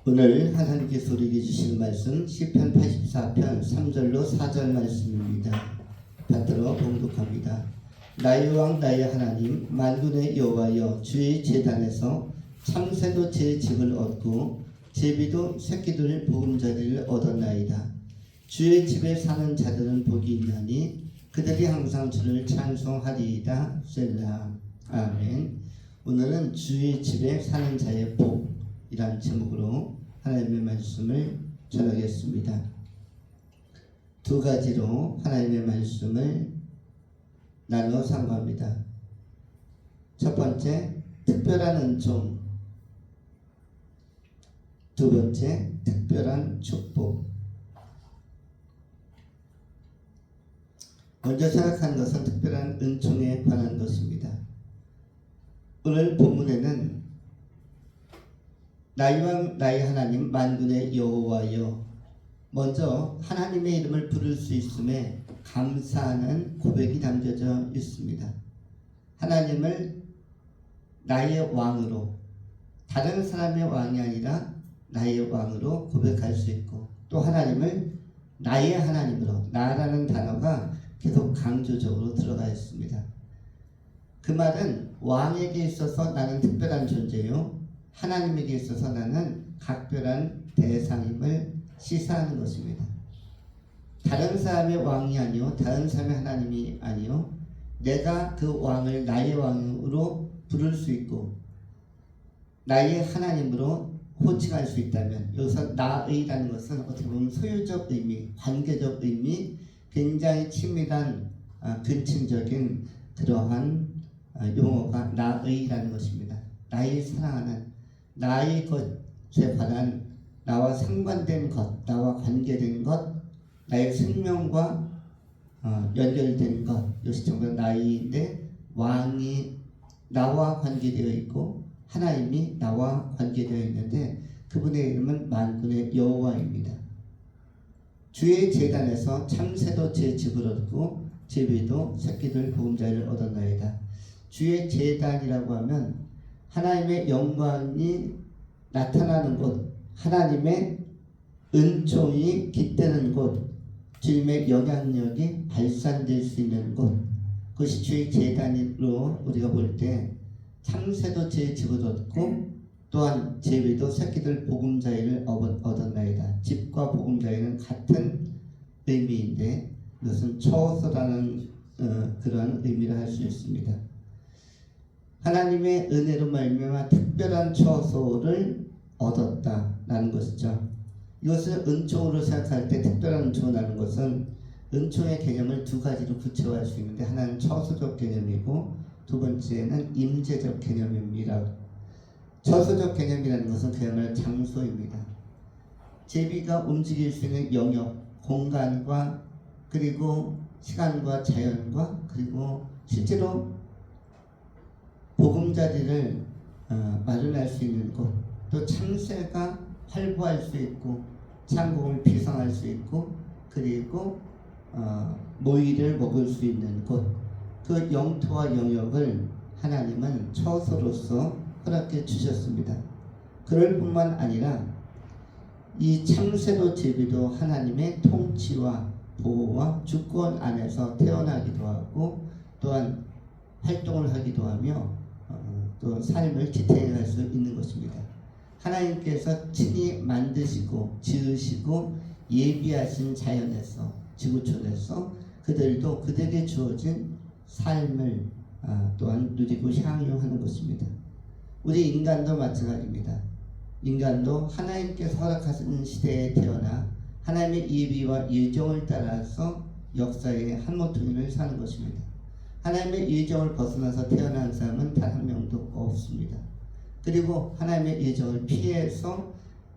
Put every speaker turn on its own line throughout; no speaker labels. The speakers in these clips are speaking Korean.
오늘 하나님께서 우리에게 주실 말씀 시편 84편 3절로 4절 말씀입니다. 받들어 봉독합니다. 나의 왕 나의 하나님 만군의 여호와여, 주의 제단에서 참새도 제 집을 얻고 제비도 새끼들 보금자리를 얻었나이다. 주의 집에 사는 자들은 복이 있나니 그들이 항상 주를 찬송하리이다. 셀라. 아멘. 오늘은 주의 집에 사는 자의 복이란 제목으로 하나님의 말씀을 전하겠습니다. 두 가지로 하나님의 말씀을 나누어 상고합니다. 첫 번째, 특별한 은총. 두 번째, 특별한 축복. 먼저 생각하는 것은 특별한 은총에 관한 것입니다. 오늘 본문에는 나의 왕 나의 하나님 만군의 여호와여, 먼저 하나님의 이름을 부를 수 있음에 감사하는 고백이 담겨져 있습니다. 하나님을 나의 왕으로, 다른 사람의 왕이 아니라 나의 왕으로 고백할 수 있고, 또 하나님을 나의 하나님으로, 나라는 단어가 계속 강조적으로 들어가 있습니다. 그 말은 왕에게 있어서 나는 특별한 존재요, 하나님에게 있어서 나는 각별한 대상임을 시사하는 것입니다. 다른 사람의 왕이 아니요, 다른 사람의 하나님이 아니요, 내가 그 왕을 나의 왕으로 부를 수 있고 나의 하나님으로 호칭할 수 있다면, 여기서 나의라는 것은 어떻게 보면 소유적 의미, 관계적 의미, 굉장히 친밀한 근친적인 그러한 용어가 나의라는 것입니다. 나의 사랑하는, 나의 것에 관한, 나와 상관된 것, 나와 관계된 것, 나의 생명과 연결된 것, 이것이 전부 나의인데, 왕이 나와 관계되어 있고 하나님이 나와 관계되어 있는데, 그분의 이름은 만군의 여호와입니다. 주의 제단에서 참새도 제 집을 얻고 제비도 새끼들 보금자리를 얻었나이다. 주의 제단이라고 하면 하나님의 영광이 나타나는 곳, 하나님의 은총이 깃드는 곳, 주님의 영향력이 발산될 수 있는 곳, 그것이 주의 제단으로 우리가 볼 때 참새도 제 집을 얻고 또한 제비도 새끼들 보금자리를 얻었나이다. 집과 보금자리는 같은 의미인데 이것은 처소라는 그런 의미를 할 수 있습니다. 하나님의 은혜로 말미암아 특별한 처소를 얻었다라는 것이죠. 이것을 은총으로 생각할 때, 특별한 은총이라는 것은 은총의 개념을 두 가지로 구체화할 수 있는데, 하나는 처소적 개념이고 두 번째는 임재적 개념입니다. 처소적 개념이라는 것은 그야말로 장소입니다. 제비가 움직일 수 있는 영역, 공간과 그리고 시간과 자연과 그리고 실제로 보금자리를 마련할 수 있는 곳, 또 참새가 활보할 수 있고 창공을 비상할 수 있고 그리고 모이를 먹을 수 있는 곳, 그 영토와 영역을 하나님은 처소로서 허락해 주셨습니다. 그럴 뿐만 아니라 이 참새도 제비도 하나님의 통치와 보호와 주권 안에서 태어나기도 하고 또한 활동을 하기도 하며 또 삶을 지탱할 수 있는 것입니다. 하나님께서 친히 만드시고 지으시고 예비하신 자연에서, 지구촌에서 그들도 그들에게 주어진 삶을 또한 누리고 향유하는 것입니다. 우리 인간도 마찬가지입니다. 인간도 하나님께서 허락하신 시대에 태어나 하나님의 예비와 예정을 따라서 역사의 한 모퉁이를 사는 것입니다. 하나님의 예정을 벗어나서 태어난 사람은 단 한 명도 없습니다. 그리고 하나님의 예정을 피해서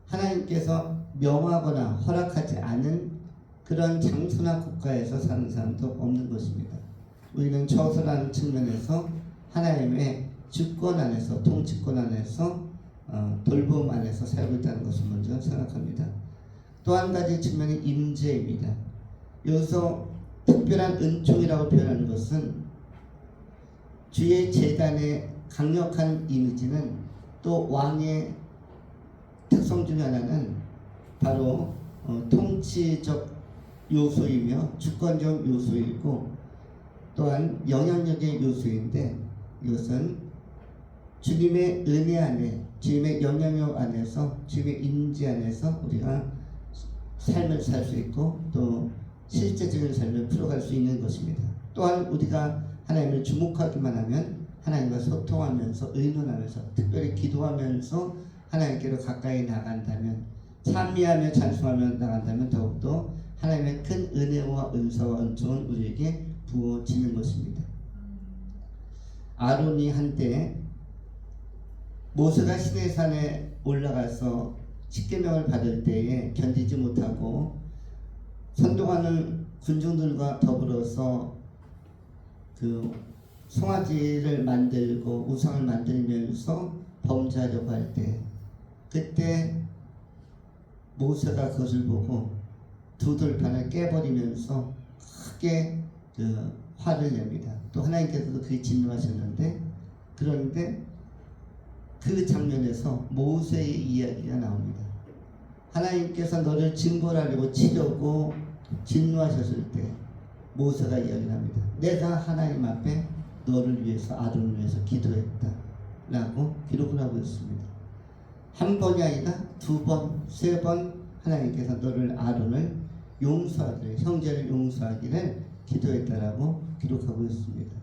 하나님께서 명하거나 허락하지 않은 그런 장소나 국가에서 사는 사람도 없는 것입니다. 우리는 처소라는 측면에서 하나님의 주권 안에서, 통치권 안에서, 돌봄 안에서 살고 있다는 것을 먼저 생각합니다. 또 한 가지 측면이 임재입니다. 여기서 특별한 은총이라고 표현하는 것은 주의 제단의 강력한 이미지는 또 왕의 특성 중 하나는 바로 통치적 요소이며 주권적 요소이고 또한 영향력의 요소인데 이것은 주님의 은혜 안에 주님의 영향력 안에서 주님의 임재 안에서 우리가 삶을 살 수 있고 또 실제적인 삶을 풀어갈 수 있는 것입니다. 또한 우리가 하나님을 주목하기만 하면 하나님과 소통하면서 의논하면서 특별히 기도하면서 하나님께로 가까이 나간다면 찬미하며 찬송하며 나간다면 더욱더 하나님의 큰 은혜와 은사와 은총은 우리에게 부어지는 것입니다. 아론이 한때 모세가 시내산에 올라가서 십계명을 받을 때에 견디지 못하고 선동하는 군중들과 더불어서 그 송아지를 만들고 우상을 만들면서 범죄하려고 할 때 그때 모세가 그것을 보고 두 돌판을 깨버리면서 크게 화를 냅니다. 또 하나님께서도 그게 진노하셨는데 그런데 그 장면에서 모세의 이야기가 나옵니다. 하나님께서 너를 징벌하려고 치려고 진노하셨을 때 모세가 이야기를 합니다. 내가 하나님 앞에 너를 위해서 아론을 위해서 기도했다 라고 기록을 하고 있습니다. 한 번이 아니라 두 번, 세 번 하나님께서 너를 아론을 용서하기를 형제를 용서하기를 기도했다라고 기록하고 있습니다.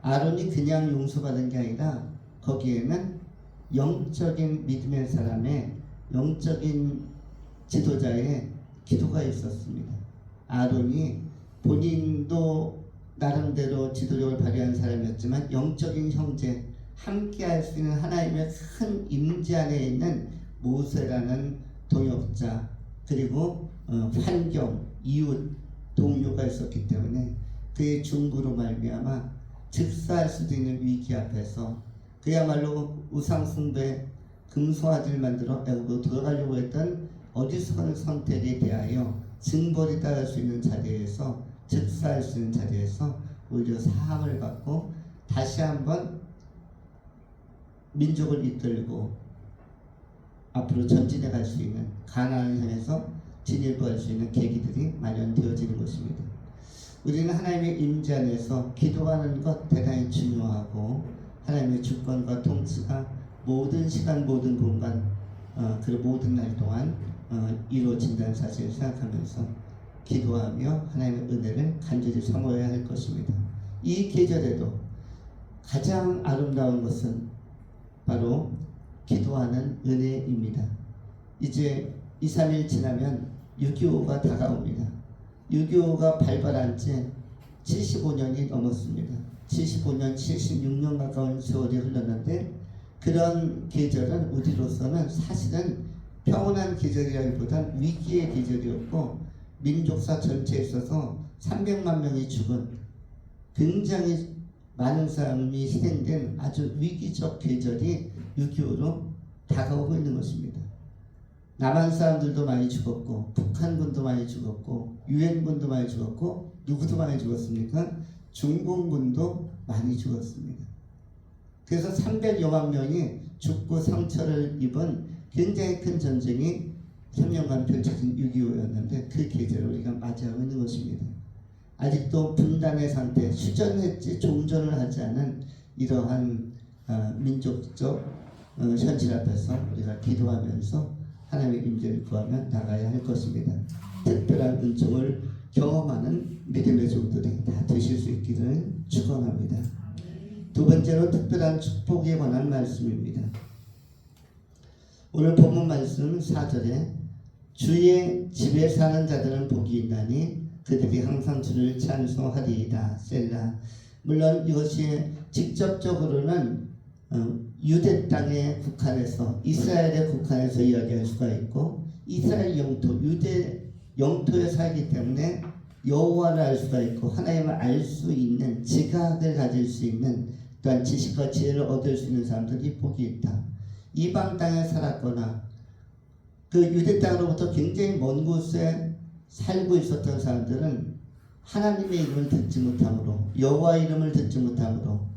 아론이 그냥 용서받은 게 아니라 거기에는 영적인 믿음의 사람의 영적인 지도자의 기도가 있었습니다. 아론이 본인도 나름대로 지도력을 발휘한 사람이었지만 영적인 형제 함께 할 수 있는 하나님의 큰 임재 안에 있는 모세라는 동역자 그리고 환경, 이웃, 동료가 있었기 때문에 그의 중보로 말미암아 즉사할 수도 있는 위기 앞에서 그야말로 우상숭배 금송아지를 만들어 애굽으로 돌아가려고 했던 어리석은 선택에 대하여 징벌이 따를 수 있는 자리에서 즉사할 수 있는 자리에서 오히려 사함을 받고 다시 한번 민족을 이끌고 앞으로 전진해 갈 수 있는 가나안을 향해서 진일보할 수 있는 계기들이 마련되어지는 것입니다. 우리는 하나님의 임재 안에서 기도하는 것 대단히 중요하고 하나님의 주권과 통치가 모든 시간 모든 공간 그리고 모든 날 동안 이루어진다는 사실을 생각하면서 기도하며 하나님의 은혜를 간절히 사모해야 할 것입니다. 이 계절에도 가장 아름다운 것은 바로 기도하는 은혜입니다. 이제 2, 3일 지나면 6.25가 다가옵니다. 6.25가 발발한 지 75년이 넘었습니다. 75년, 76년 가까운 세월이 흘렀는데 그런 계절은 우리로서는 사실은 평온한 계절이라기보단 위기의 계절이었고 민족사 전체에 있어서 300만 명이 죽은 굉장히 많은 사람이 희생된 아주 위기적 계절이 6.25로 다가오고 있는 것입니다. 남한 사람들도 많이 죽었고 북한군도 많이 죽었고 유엔군도 많이 죽었고 누구도 많이 죽었습니까? 중공군도 많이 죽었습니다. 그래서 300여만 명이 죽고 상처를 입은 굉장히 큰 전쟁이 3년간 펼쳐진 6.25였는데 그 계절을 우리가 맞이하고 있는 것입니다. 아직도 분단의 상태, 휴전했지 종전을 하지 않은 이러한 민족적 현실 앞에서 우리가 기도하면서 하나님의 임재를 구하며 나가야 할 것입니다. 특별한 은총을 경험하는 믿음의 종들이 다 되실 수 있기를 축원합니다. 두 번째로 특별한 축복에 관한 말씀입니다. 오늘 본문 말씀 4절에 주의 집에 사는 자들은 복이 있나니 그들이 항상 주를 찬송하리이다. 셀라. 물론 이것이 직접적으로는 유대 땅에 국한해서 이스라엘의 국한해서 이야기할 수가 있고 이스라엘 영토 유대 영토에 살기 때문에 여호와를 알 수가 있고 하나님을 알 수 있는 지각을 가질 수 있는 또한 지식과 지혜를 얻을 수 있는 사람들이 복이 있다. 이방 땅에 살았거나 그 유대 땅으로부터 굉장히 먼 곳에 살고 있었던 사람들은 하나님의 이름을 듣지 못함으로 여호와 이름을 듣지 못함으로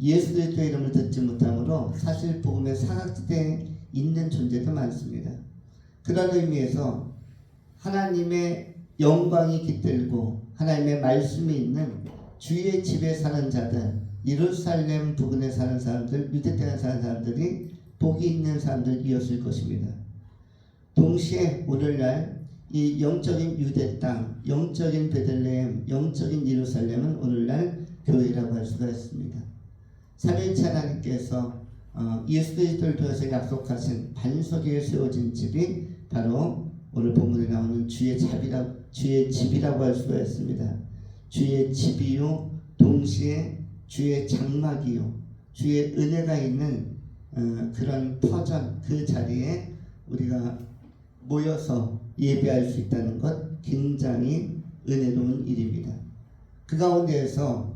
예수 그리스도의 이름을 듣지 못함으로 정도로 사실 복음의 사각지대에 있는 존재도 많습니다. 그런 의미에서 하나님의 영광이 깃들고 하나님의 말씀이 있는 주의 집에 사는 자들, 예루살렘 부근에 사는 사람들, 유대 땅에 사는 사람들이 복이 있는 사람들이었을 것입니다. 동시에 오늘날 이 영적인 유대 땅, 영적인 베들레헴, 영적인 예루살렘은 오늘날 교회라고 할 수가 있습니다. 삼위일체 하나님께서 예수 그리스도를 통해서 약속하신 반석 위에 세워진 집이 바로 오늘 본문에 나오는 주의 집이라고 할 수가 있습니다. 주의 집이요 동시에 주의 장막이요 주의 은혜가 있는 그런 터전, 그 자리에 우리가 모여서 예배할 수 있다는 것 굉장히 은혜로운 일입니다. 그 가운데에서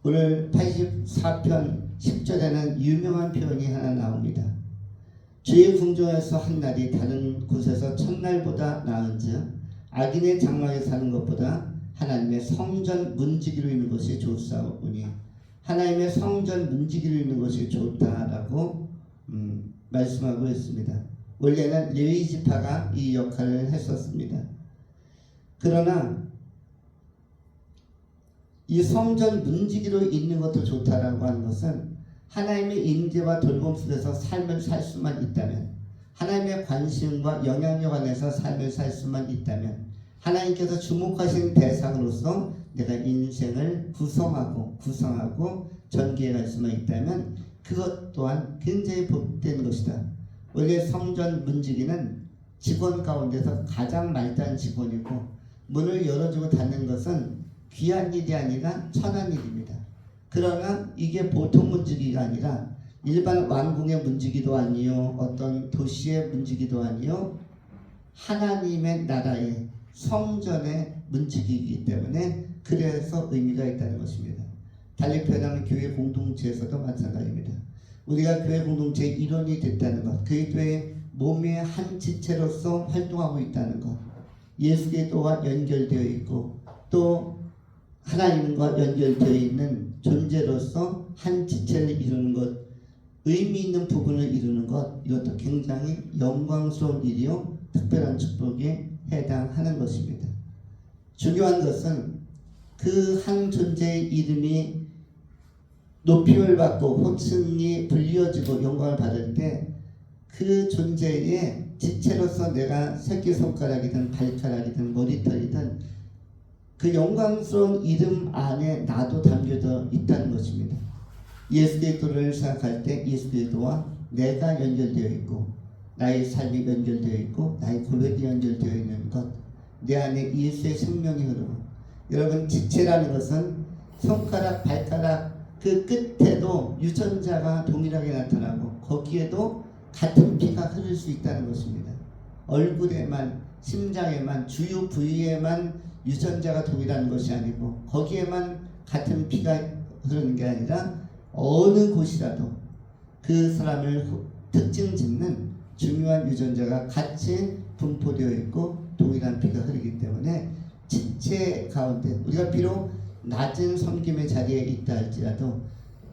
오늘 84편 10절에는 유명한 표현이 하나 나옵니다. 주의 궁정에서 한 날이 다른 곳에서 첫날보다 나은즉 악인의 장막에 사는 것보다 하나님의 성전 문지기로 있는 것이 좋사오니, 하나님의 성전 문지기로 있는 것이 좋다라고 말씀하고 있습니다. 원래는 레위 지파가 이 역할을 했었습니다. 그러나 이 성전 문지기로 있는 것도 좋다라고 하는 것은 하나님의 임재와 돌봄 속에서 삶을 살 수만 있다면, 하나님의 관심과 영향력 안에서 삶을 살 수만 있다면, 하나님께서 주목하신 대상으로서 내가 인생을 구성하고 전개해 갈 수만 있다면 그것 또한 굉장히 복된 것이다. 원래 성전 문지기는 직원 가운데서 가장 말단 직원이고, 문을 열어주고 닫는 것은 귀한 일이 아니라 천한 일입니다. 그러나 이게 보통 문지기가 아니라 일반 왕궁의 문지기도 아니요, 어떤 도시의 문지기도 아니요, 하나님의 나라의 성전의 문지기이기 때문에 그래서 의미가 있다는 것입니다. 달리 표현하면 교회 공동체에서도 마찬가지입니다. 우리가 교회 공동체의 일원이 됐다는 것, 그리스도의 몸의 한 지체로서 활동하고 있다는 것, 예수 그리스도와 연결되어 있고 또 하나님과 연결되어 있는 존재로서 한 지체를 이루는 것, 의미 있는 부분을 이루는 것, 이것도 굉장히 영광스러운 일이요 특별한 축복에 해당하는 것입니다. 중요한 것은 그 한 존재의 이름이 높임을 받고 호칭이 불리어지고 영광을 받을 때 그 존재의 지체로서 내가 새끼손가락이든 발가락이든 머리털이든 그 영광스러운 이름 안에 나도 담겨져 있다는 것입니다. 예수 그리스도를 생각할 때 예수 그리스도와 내가 연결되어 있고 나의 삶이 연결되어 있고 나의 고백이 연결되어 있는 것, 내 안에 예수의 생명이 흐르고, 여러분 지체라는 것은 손가락, 발가락 그 끝에도 유전자가 동일하게 나타나고 거기에도 같은 피가 흐를 수 있다는 것입니다. 얼굴에만, 심장에만, 주요 부위에만 유전자가 동일한 것이 아니고 거기에만 같은 피가 흐르는 게 아니라 어느 곳이라도 그 사람을 특징 짓는 중요한 유전자가 같이 분포되어 있고 동일한 피가 흐르기 때문에 지체 가운데 우리가 비록 낮은 섬김의 자리에 있다 할지라도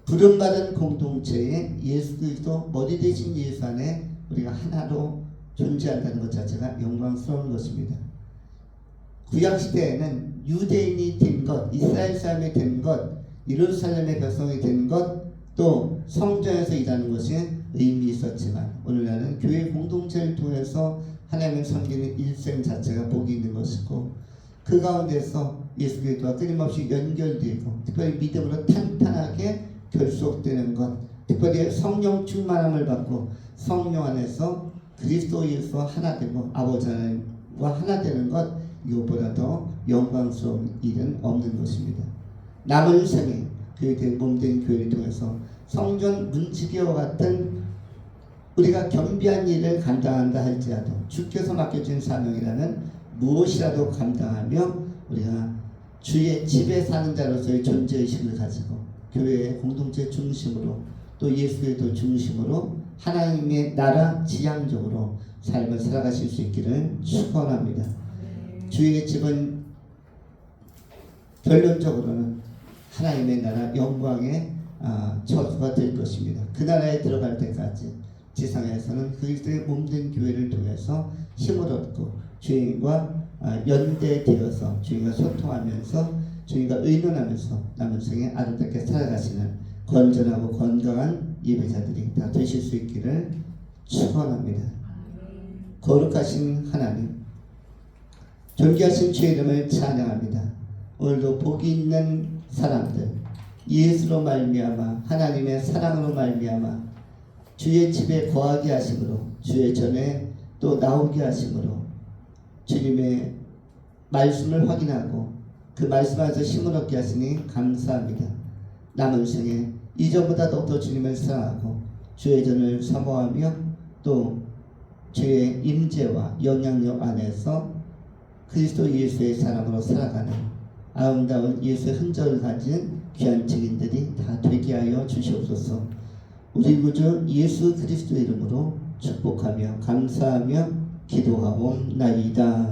부름받은 공동체에 예수 그리스도 머리 대신 예수 안에 우리가 하나로 존재한다는 것 자체가 영광스러운 것입니다. 구약시대에는 유대인이 된 것, 이스라엘 사람이 된 것, 예루살렘의 백성이 된 것, 또 성전에서 일하는 것이 의미 있었지만 오늘날은 교회 공동체를 통해서 하나님을 섬기는 일생 자체가 복이 있는 것이고, 그 가운데서 예수 그리스도와 끊임없이 연결되고 특별히 믿음으로 탄탄하게 결속되는 것, 특별히 성령 충만함을 받고 성령 안에서 그리스도 예수와 하나 되고 아버지 하나님과 하나 되는 것, 이것보다 더 영광스러운 일은 없는 것입니다. 남은 생에 그의 몸된 교회를 통해서 성전 문지기와 같은 우리가 겸비한 일을 감당한다 할지라도 주께서 맡겨준 사명이라는 무엇이라도 감당하며 우리가 주의 집에 사는 자로서의 존재의식을 가지고 교회의 공동체 중심으로 또 예수 그리스도 중심으로 하나님의 나라 지향적으로 삶을 살아가실 수 있기를 축원합니다. 주의 집은 결론적으로는 하나님의 나라 영광의 처소가 될 것입니다. 그 나라에 들어갈 때까지 지상에서는 그리스도의 몸된 교회를 통해서 힘을 얻고 주님과 연대되어서 주님과 소통하면서 주님과 의논하면서 남은 생에 아름답게 살아가시는 건전하고 건강한 예배자들이 다 되실 수 있기를 축원합니다. 거룩하신 하나님, 존귀하신 주의 이름을 찬양합니다. 오늘도 복이 있는 사람들, 예수로 말미암아 하나님의 사랑으로 말미암아 주의 집에 거하게 하심으로 주의 전에 또 나오게 하심으로 주님의 말씀을 확인하고 그 말씀 안에서 힘을 얻게 하시니 감사합니다. 남은 생에 이전보다 더욱더 주님을 사랑하고 주의 전을 사모하며 또 주의 임재와 영향력 안에서 그리스도 예수의 사람으로 살아가는 아름다운 예수의 흔적을 가진 귀한 증인들이 다 되게 하여 주시옵소서. 우리 구주 예수 그리스도 이름으로 축복하며 감사하며 기도하옵나이다.